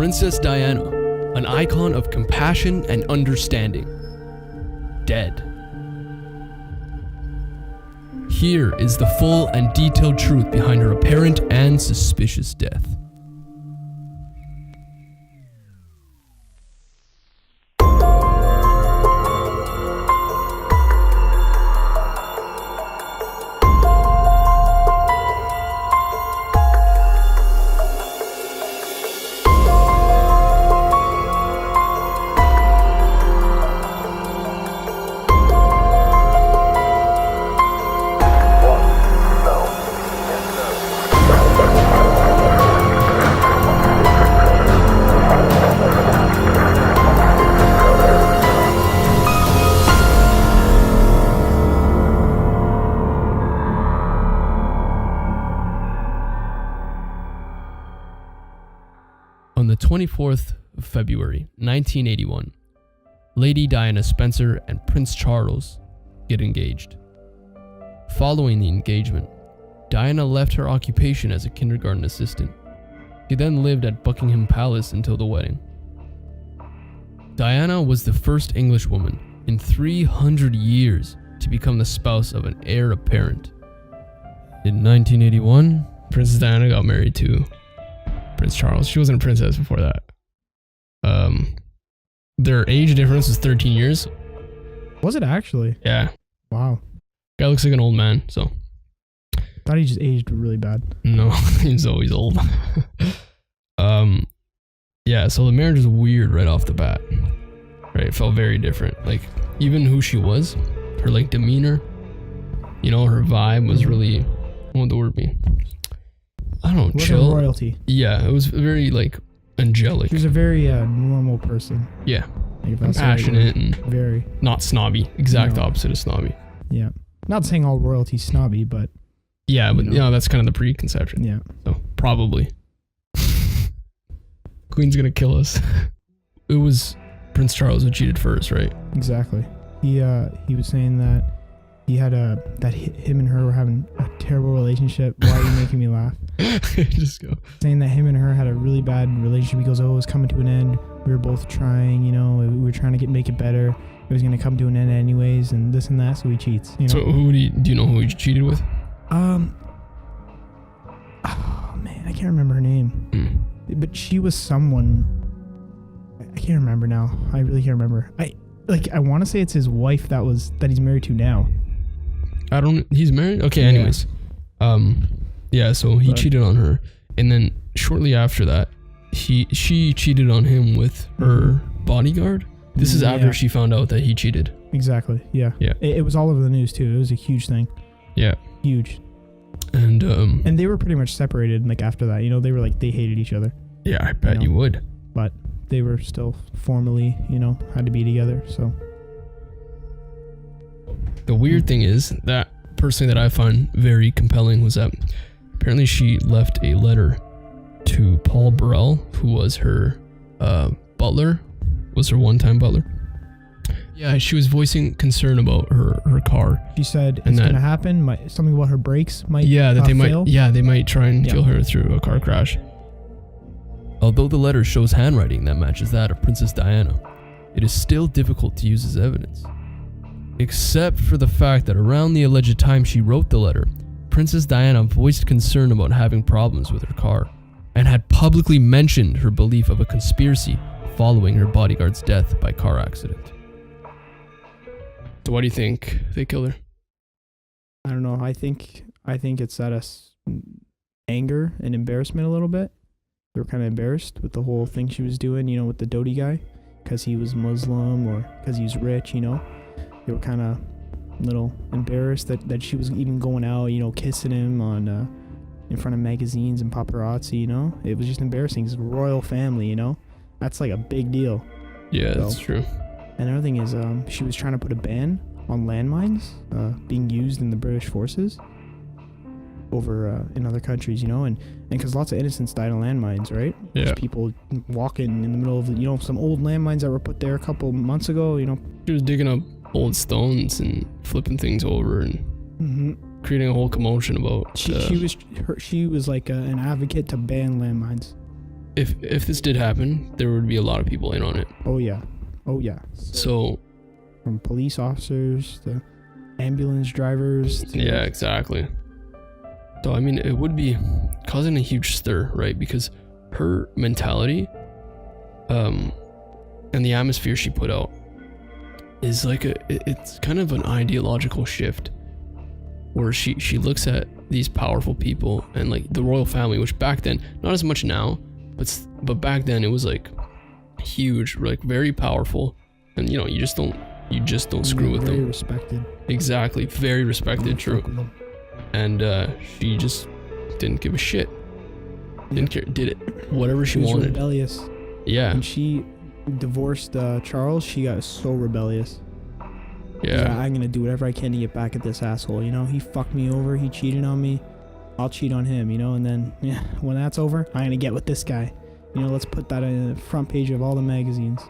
Princess Diana, an icon of compassion and understanding, dead. Here is the full and detailed truth behind her apparent and suspicious death. On the 24th of February, 1981, Lady Diana Spencer and Prince Charles get engaged. Following the engagement, Diana left her occupation as a kindergarten assistant. She then lived at Buckingham Palace until the wedding. Diana was the first English woman in 300 years to become the spouse of an heir apparent. In 1981, Princess Diana got married to Prince Charles. She wasn't a princess before that. Their age difference was 13 years. Was it actually? Yeah. Wow. Guy looks like an old man, so. Thought he just aged really bad. No, he's always old. Yeah, so the marriage was weird right off the bat. Right, it felt very different. Like, even who she was, her like demeanor, you know, her vibe was really, what would the word be? I don't know, chill. Royalty. Yeah, it was very like angelic. She was a very normal person. Yeah, Like, if that's passionate and very not snobby. Exact No. opposite of snobby. Yeah. Not saying all royalty's snobby, but Yeah, but You you know. know, that's kind of the preconception. yeah. So probably. Queen's gonna kill us. It was Prince Charles who cheated first, right? Exactly. He was saying that he had him and her were having a terrible relationship. Why are you making me laugh? Just go. Saying that him and her had a really bad relationship. He goes, oh, it was coming to an end. We were both trying, you know, we were trying to make it better. It was gonna come to an end anyways, and this and that. So he cheats. You know? So who do you know who he cheated with? Oh man, I can't remember her name. But she was someone. I can't remember now. I really can't remember. I want to say it's his wife that he's married to now. He's married? Okay, Yeah. anyways. Yeah, so he cheated on her. And then shortly after that, she cheated on him with her bodyguard. This is after she found out that he cheated. Exactly. Yeah. Yeah. It was all over the news too. It was a huge thing. Yeah. Huge. And they were pretty much separated. Like after that, you know, they were like they hated each other. yeah, I bet you would. But they were still formally, you know, had to be together. So The weird thing is that personally that I find very compelling was that apparently she left a letter to Paul Burrell, who was her butler, was her one-time butler. Yeah, she was voicing concern about her car. she said And it's that- gonna happen. Something about her brakes might. Yeah, that they fail. might try and Yeah. kill her through a car crash. Although the letter shows handwriting that matches that of Princess Diana, it is still difficult to use as evidence. Except for the fact that around the alleged time she wrote the letter, Princess Diana voiced concern about having problems with her car, and had publicly mentioned her belief of a conspiracy following her bodyguard's death by car accident. So why do you think they killed her? I don't know. I think it's at us anger and embarrassment a little bit. They were kind of embarrassed with the whole thing she was doing, you know, with the Dodi guy, because he was Muslim or because he's rich, you know. They were kind of a little embarrassed that she was even going out, you know, kissing him on in front of magazines and paparazzi, you know. It was just embarrassing. It's a royal family, you know. That's like a big deal. Yeah, that's true. And another thing is, she was trying to put a ban on landmines being used in the British forces over in other countries, you know, and because lots of innocents died on landmines, right? Yeah. Just people walking in the middle of, you know, some old landmines that were put there a couple months ago, you know. She was digging up old stones and flipping things over and creating a whole commotion about. She was like an advocate to ban landmines. if this did happen, there would be a lot of people in on it. Oh yeah. So from police officers to ambulance drivers to yeah, exactly. So I mean, it would be causing a huge stir, right? Because her mentality, and the atmosphere she put out is like it's kind of an ideological shift, where she looks at these powerful people and like the royal family, which back then, not as much now, but back then it was like huge, like very powerful, and you know, you just don't screw with them. Very respected. Exactly, very respected, true. And she just didn't give a shit. Didn't care. Did it whatever she wanted. Rebellious. Yeah. When she divorced Charles, she got so rebellious. Yeah. I'm gonna do whatever I can to get back at this asshole. You know, he fucked me over. He cheated on me. I'll cheat on him. You know, and then yeah, when that's over, I'm gonna get with this guy. You know, let's put that in the front page of all the magazines.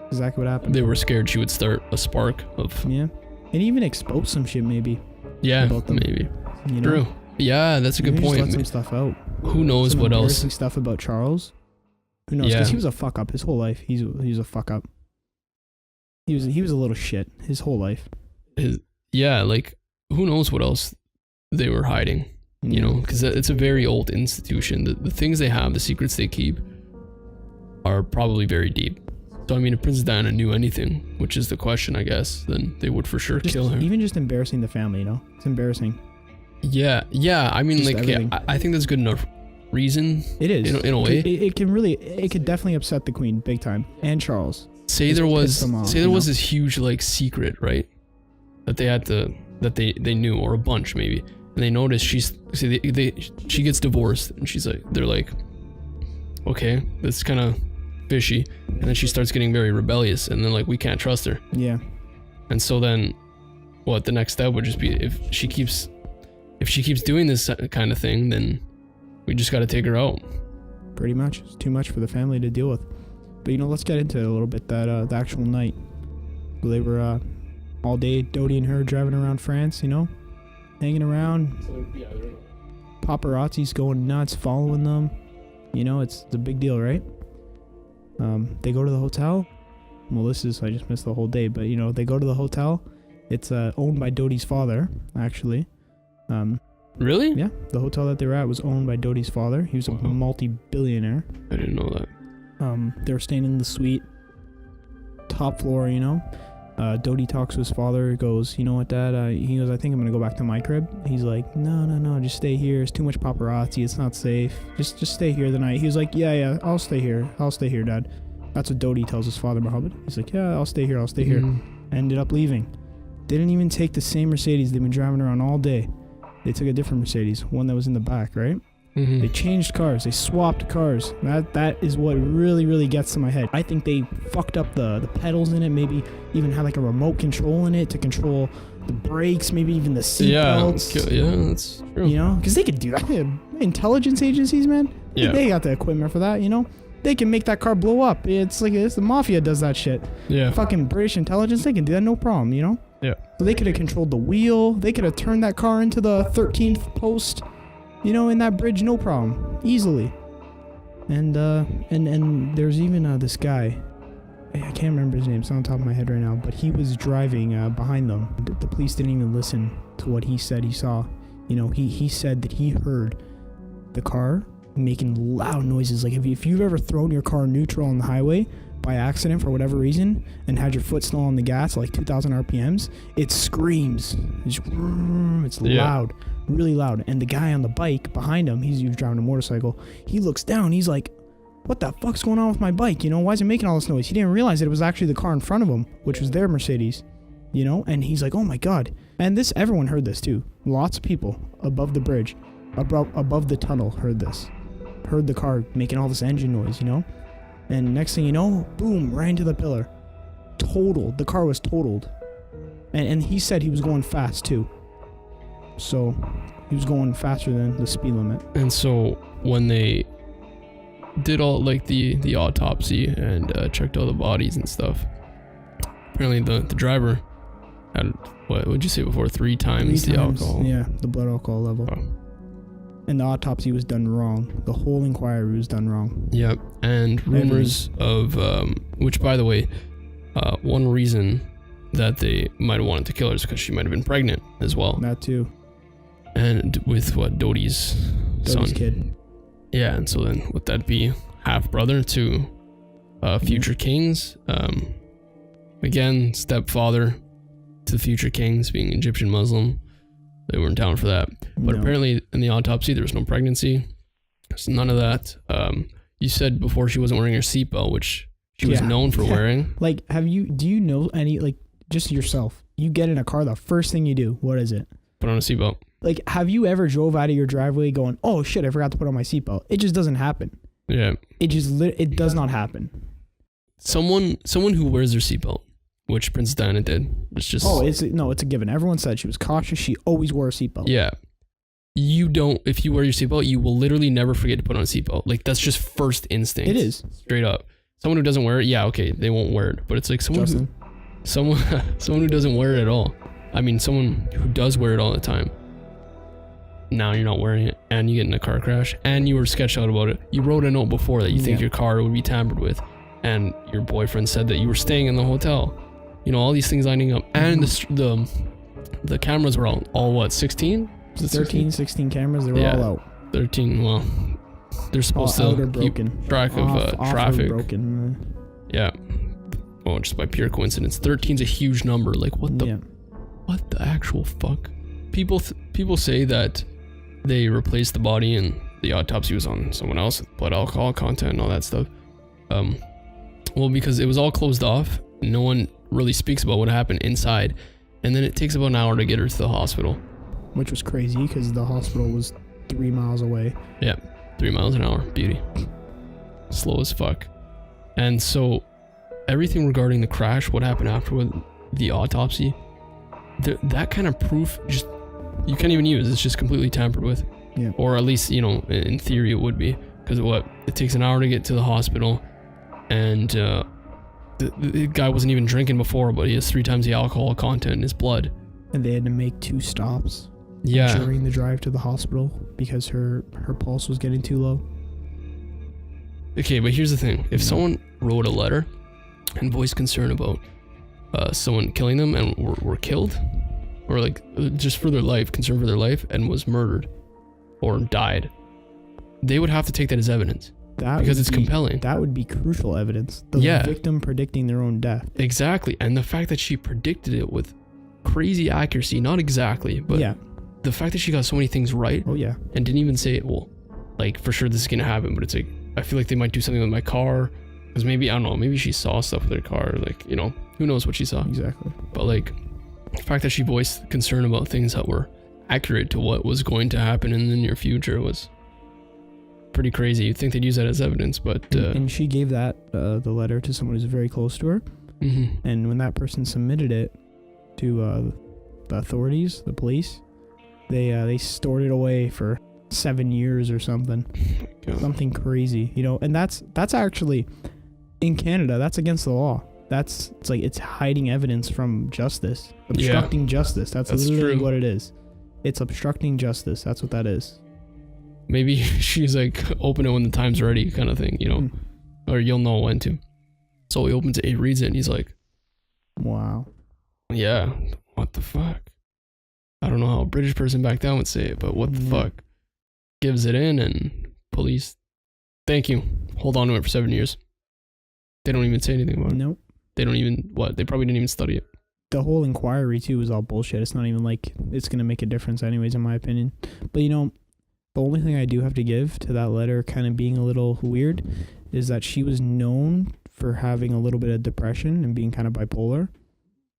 Exactly what happened. They were scared she would start a spark of. Yeah, and even expose some shit maybe. Yeah, about them, maybe. You know? True. Yeah, that's a good Maybe point. just let some stuff out. Who knows some what else? embarrassing stuff about Charles. Who knows? Because he was a fuck up his whole life. He was a fuck up. He was a little shit his whole life. Yeah, like who knows what else they were hiding? You know, because it's a very old institution. The things they have, the secrets they keep, are probably very deep. So I mean, if Princess Diana knew anything, which is the question, I guess, then they would for sure kill her. Even just embarrassing the family, you know, it's embarrassing. Yeah. I mean, just like, yeah, I think that's good enough reason. It is in a way. It could definitely upset the Queen big time and Charles. Say there was this huge like secret, right? That they had to they knew, or a bunch maybe, and they noticed she gets divorced, and they're like, okay, that's kind of fishy, and then she starts getting very rebellious, and then like we can't trust her. Yeah. And so then, what the next step would just be if she keeps doing this kind of thing, then we just got to take her out. Pretty much, it's too much for the family to deal with. But you know, let's get into it a little bit. That the actual night, they were all day, Dodie and her driving around France, you know, hanging around. So, yeah, Paparazzi's going nuts, following them. You know, it's a big deal, right? They go to the hotel. Well, I just missed the whole day, but you know, they go to the hotel. It's owned by Dodie's father, actually. Really? Yeah, the hotel that they were at was owned by Dodie's father. He was a multi-billionaire. I didn't know that. They were staying in the suite, top floor, you know. Dodie talks to his father, goes, you know what, Dad? He goes, I think I'm going to go back to my crib. He's like, no, just stay here. It's too much paparazzi. It's not safe. Just stay here the night. He was like, yeah, I'll stay here, Dad. That's what Dodie tells his father, Muhammad. He's like, yeah, I'll stay here. Ended up leaving. Didn't even take the same Mercedes they've been driving around all day. They took a different Mercedes, one that was in the back, right? Mm-hmm. They changed cars. They swapped cars. That is what really gets to my head. I think they fucked up the pedals in it. Maybe even had like a remote control in it to control the brakes. Maybe even the seat belts. Yeah, that's true. You know, because they could do that. Intelligence agencies, man. Yeah. They got the equipment for that. You know, they can make that car blow up. It's the mafia does that shit. Yeah. Fucking British intelligence, they can do that, no problem. You know. Yeah. So they could have controlled the wheel. They could have turned that car into the 13th post. You know, in that bridge, no problem, easily. And there's even this guy, I can't remember his name, it's on the top of my head right now, but he was driving behind them. The police didn't even listen to what he said he saw. You know, he said that he heard the car making loud noises. Like if you've ever thrown your car neutral on the highway by accident for whatever reason and had your foot still on the gas at like 2,000 RPMs, it screams. It's loud. Really loud. And the guy on the bike behind him, he was driving a motorcycle, he looks down, he's like, what the fuck's going on with my bike? You know, why is it making all this noise? He didn't realize that it was actually the car in front of him, which was their Mercedes, you know. And he's like, oh my god. And everyone heard this too. Lots of people above the bridge, above the tunnel heard the car making all this engine noise, you know. And next thing you know, boom, right into the pillar. Totaled. The car was totaled. And he said he was going fast too. So he was going faster than the speed limit. And so when they did all like the autopsy and checked all the bodies and stuff, apparently the driver had, what would you say before, 3 times the alcohol? Yeah, the blood alcohol level. Oh. And the autopsy was done wrong. The whole inquiry was done wrong. Yep. And rumors of, which by the way, one reason that they might have wanted to kill her is because she might have been pregnant as well. That too. And with what, Dodie's son. Kid. Yeah, and so then would that be half brother to future kings? Again, stepfather to the future kings, being Egyptian Muslim. They weren't down for that. But apparently in the autopsy there was no pregnancy. There's none of that. You said before she wasn't wearing her seatbelt, which she was known for wearing. Like, do you know any, like, just yourself, you get in a car, the first thing you do, what is it? Put on a seatbelt. Like, have you ever drove out of your driveway going, oh shit, I forgot to put on my seatbelt? It just doesn't happen. Yeah. It does not happen. Someone who wears their seatbelt, which Princess Diana did. It's just... Oh, it's a given. Everyone said she was cautious. She always wore a seatbelt. Yeah. You don't... If you wear your seatbelt, you will literally never forget to put on a seatbelt. Like, that's just first instinct. It is. Straight up. Someone who doesn't wear it, yeah, okay, they won't wear it. But it's like someone who doesn't wear it at all. I mean, someone who does wear it all the time. Now you're not wearing it, and you get in a car crash, and you were sketched out about it. You wrote a note before that you think your car would be tampered with, and your boyfriend said that you were staying in the hotel. You know, all these things lining up, and the cameras were all what, 16? 13, 16 cameras, they were all out. 13, well, they're supposed to keep track of traffic. Broken. Yeah. Well, just by pure coincidence. 13's a huge number. Like, what the actual fuck? People say that they replaced the body and the autopsy was on someone else, blood alcohol content and all that stuff. Well, because it was all closed off, no one really speaks about what happened inside, and then it takes about an hour to get her to the hospital. Which was crazy because the hospital was 3 miles away. Yeah, 3 miles an hour. Beauty. Slow as fuck. And so everything regarding the crash, what happened afterward, the autopsy, that kind of proof just you can't even use. It's just completely tampered with. Yeah. Or at least, you know, in theory it would be, because it takes an hour to get to the hospital, and the guy wasn't even drinking before, but he has 3 times the alcohol content in his blood. And they had to make 2 stops. Yeah. During the drive to the hospital because her pulse was getting too low. Okay, but here's the thing: if someone wrote a letter and voiced concern about someone killing them and were killed, or like just for their life, concern for their life, and was murdered or died, they would have to take that as evidence because it's compelling. That would be crucial evidence. The victim predicting their own death. Exactly, and the fact that she predicted it with crazy accuracy, not exactly, but the fact that she got so many things right. Oh yeah. And didn't even say, well, like for sure this is gonna happen, but it's like I feel like they might do something with my car, because maybe, I don't know, maybe she saw stuff with her car, like, you know, who knows what she saw. Exactly. But like the fact that she voiced concern about things that were accurate to what was going to happen in the near future was pretty crazy. You'd think they'd use that as evidence, but and she gave that the letter to someone who's very close to her. And when that person submitted it to the authorities, the police, they stored it away for 7 years or something. Something crazy, you know. And that's actually in Canada, that's against the law. It's hiding evidence from justice, obstructing justice. That's literally what it is. It's obstructing justice. That's what that is. Maybe she's like, open it when the time's ready, kind of thing, you know, or you'll know when to. So he opens it, he reads it, and he's like, wow. Yeah, what the fuck? I don't know how a British person back then would say it, but what the fuck? Gives it in, and police, thank you, hold on to it for 7 years. They don't even say anything about it. Nope. They don't even, they probably didn't even study it. The whole inquiry too was all bullshit. It's not even like it's gonna make a difference anyways, in my opinion. But you know, the only thing I do have to give to that letter kind of being a little weird is that she was known for having a little bit of depression and being kind of bipolar.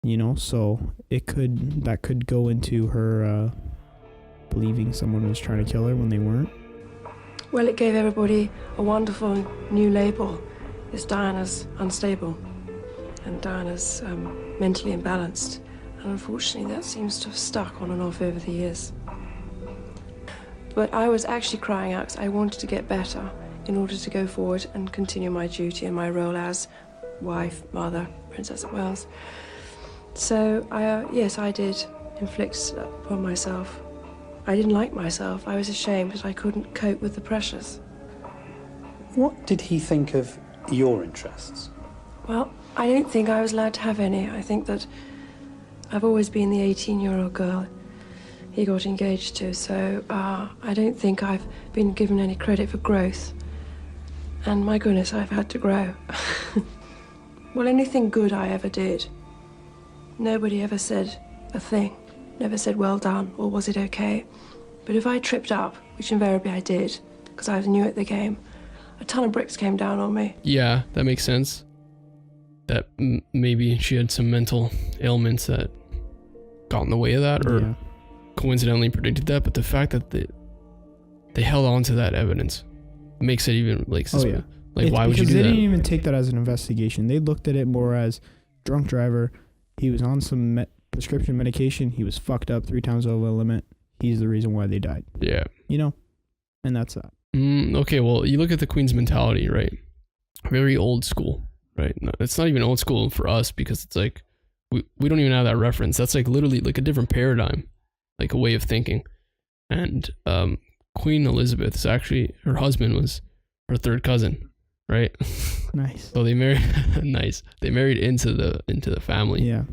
You know, so that could go into her believing someone was trying to kill her when they weren't. Well, it gave everybody a wonderful new label. It's Diana's unstable, and Diana's mentally imbalanced. And unfortunately, that seems to have stuck on and off over the years. But I was actually crying out because I wanted to get better in order to go forward and continue my duty and my role as wife, mother, Princess of Wales. So, yes, I did inflict upon myself I didn't like myself. I was ashamed that I couldn't cope with the pressures. What did he think of your interests? Well, I don't think I was allowed to have any. I think that I've always been the 18-year-old girl he got engaged to, so I don't think I've been given any credit for growth. And my goodness, I've had to grow. Well, anything good I ever did, nobody ever said a thing. Never said well done or was it okay. But if I tripped up, which invariably I did, because I was new at the game, a ton of bricks came down on me. Yeah, that makes sense. That maybe she had some mental ailments that got in the way of that, or Yeah. coincidentally predicted that. But the fact that they held on to that evidence makes it even like Oh yeah. like why would you because do they that? didn't even take that as an investigation. They looked at it more as drunk driver. He was on some prescription medication. He was fucked up 3 times over the limit. He's the reason why they died. Yeah. You know, and that's that. Okay, well, you look at the Queen's mentality, right? Very old school, right? No, it's not even old school for us because it's like we don't even have that reference. That's like literally like a different paradigm, like a way of thinking. And Queen Elizabeth is actually, her husband was her third cousin, right? Nice. So they married nice. They married into the family. Yeah.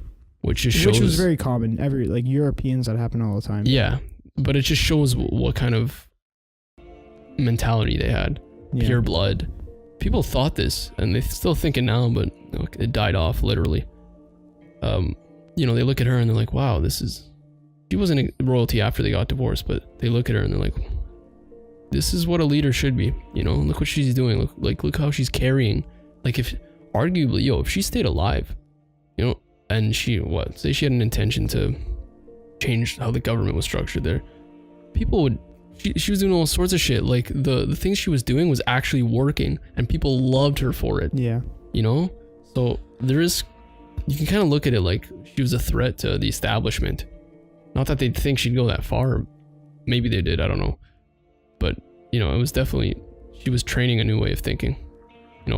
Which just shows, Which was very common. Like Europeans, that happen all the time. yeah, but it just shows what kind of mentality they had. Yeah. Pure blood. People thought this, and they still think it now, but it died off literally. They look at her and they're like, "Wow, she wasn't royalty after they got divorced, but they look at her and they're like, this is what a leader should be. Look what she's doing. Look how she's carrying. Like if she stayed alive, and say she had an intention to change how the government was structured there, people would, she was doing all sorts of shit. Like the things she was doing was actually working and people loved her for it. Yeah. So you can kind of look at it like she was a threat to the establishment. Not that they'd think she'd go that far. Maybe they did, I don't know. But, it was definitely, she was training a new way of thinking.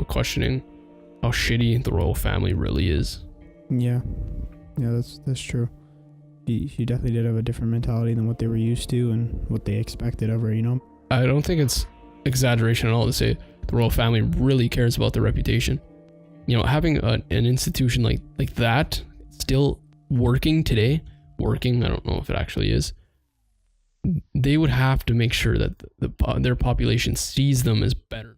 Questioning how shitty the royal family really is. Yeah. Yeah, that's true. She definitely did have a different mentality than what they were used to and what they expected of her, I don't think it's exaggeration at all to say the royal family really cares about their reputation. Having an institution like that still working today, I don't know if it actually is, they would have to make sure that their population sees them as better.